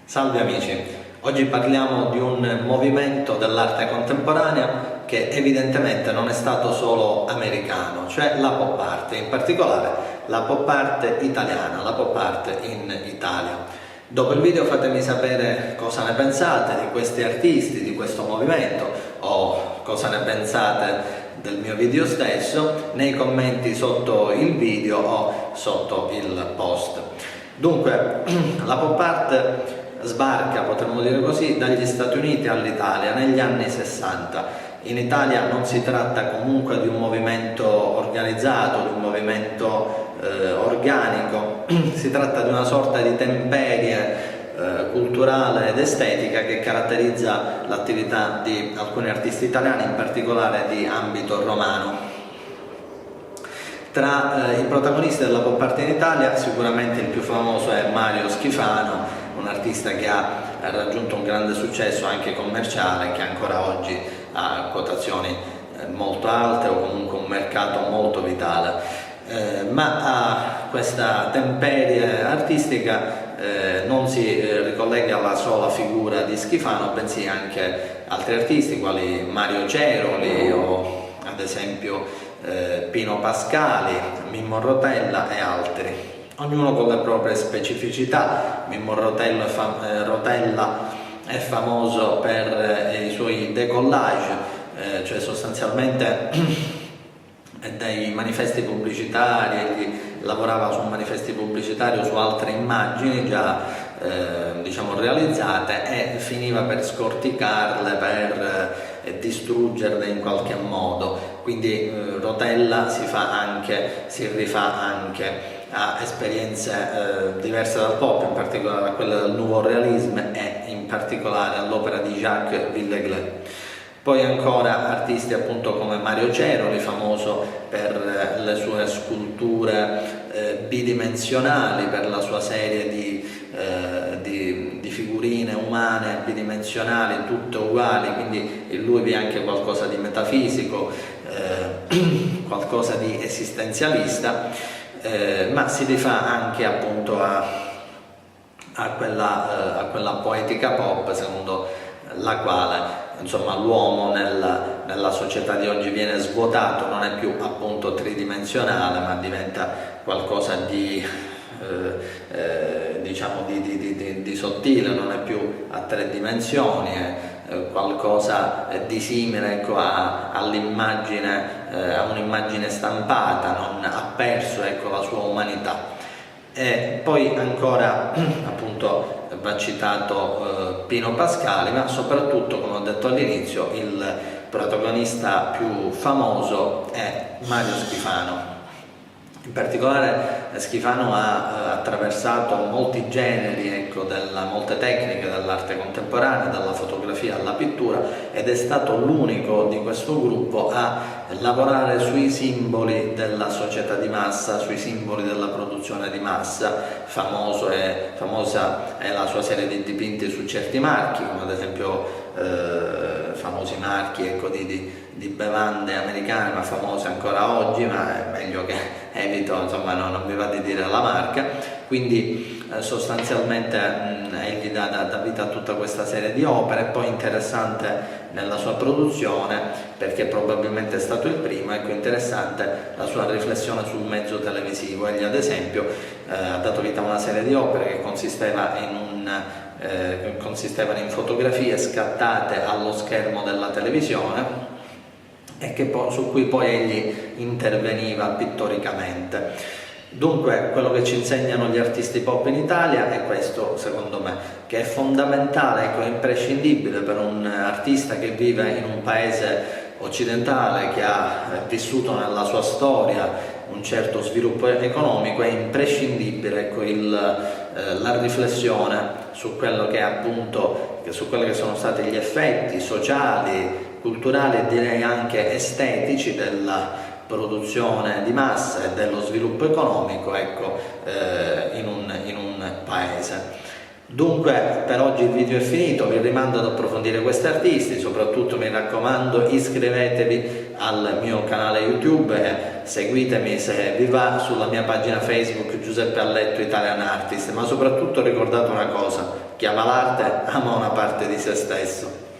Salve amici, oggi parliamo di un movimento dell'arte contemporanea che evidentemente non è stato solo americano, cioè la pop art, in particolare la pop art italiana, la pop art in Italia. Dopo il video fatemi sapere cosa ne pensate di questi artisti, di questo movimento, o cosa ne pensate del mio video stesso nei commenti sotto il video o sotto il post. Dunque, la pop art sbarca, potremmo dire così, dagli Stati Uniti all'Italia negli anni 60. In Italia non si tratta comunque di un movimento organizzato, di un movimento organico, si tratta di una sorta di temperie culturale ed estetica che caratterizza l'attività di alcuni artisti italiani, in particolare di ambito romano. Tra i protagonisti della pop art in Italia sicuramente il più famoso è Mario Schifano, un artista che ha raggiunto un grande successo anche commerciale, che ancora oggi ha quotazioni molto alte o comunque un mercato molto vitale. Ma a questa temperie artistica non si ricollega alla sola figura di Schifano, bensì anche altri artisti quali Mario Ceroli o ad esempio Pino Pascali, Mimmo Rotella e altri, ognuno con le proprie specificità. Mimmo Rotella è famoso per i suoi décollage, cioè sostanzialmente dei manifesti pubblicitari, egli lavorava su un manifesti pubblicitario su altre immagini già diciamo realizzate e finiva per scorticarle, per distruggerle in qualche modo. Quindi Rotella si rifà anche a esperienze diverse dal pop, in particolare a quelle del nuovo realismo e in particolare all'opera di Jacques Villeglaise. Poi ancora artisti appunto come Mario Ceroli, famoso per le sue sculture bidimensionali, per la sua serie di figurine umane bidimensionali, tutte uguali, quindi in lui vi è anche qualcosa di metafisico, qualcosa di esistenzialista, ma si rifà anche appunto a quella poetica pop secondo la quale insomma l'uomo nella società di oggi viene svuotato, non è più appunto tridimensionale, ma diventa qualcosa di diciamo di sottile, non è più a tre dimensioni, è qualcosa di simile, ecco, all'immagine, a un'immagine stampata, non ha perso, ecco, la sua umanità. E poi ancora appunto va citato Pino Pascali, ma soprattutto, come ho detto all'inizio, il protagonista più famoso è Mario Schifano. In particolare Schifano ha attraversato molti generi, ecco, molte tecniche dell'arte contemporanea, dalla fotografia alla pittura, ed è stato l'unico di questo gruppo a lavorare sui simboli della società di massa, sui simboli della produzione di massa. Famosa è la sua serie di dipinti su certi marchi, come ad esempio famosi marchi, ecco, di bevande americane, ma famose ancora oggi, ma è meglio che evito, insomma, non mi va di dire la marca. Quindi sostanzialmente egli dà vita a tutta questa serie di opere. Poi interessante nella sua produzione, perché probabilmente è stato il primo, ecco, interessante la sua riflessione sul mezzo televisivo. Egli ad esempio ha dato vita a una serie di opere che consistevano in fotografie scattate allo schermo della televisione e su cui poi egli interveniva pittoricamente. Dunque quello che ci insegnano gli artisti pop in Italia è questo, secondo me, che è fondamentale, ecco, imprescindibile per un artista che vive in un paese occidentale, che ha vissuto nella sua storia un certo sviluppo economico, è imprescindibile, ecco, la riflessione su quello che appunto, su quelli che sono stati gli effetti sociali, culturali e direi anche estetici della produzione di massa e dello sviluppo economico, ecco, in un paese. Dunque per oggi il video è finito, vi rimando ad approfondire questi artisti, soprattutto mi raccomando iscrivetevi al mio canale YouTube e seguitemi se vi va sulla mia pagina Facebook Giuseppe Alletto Italian Artist, ma soprattutto ricordate una cosa, chi ama l'arte ama una parte di se stesso.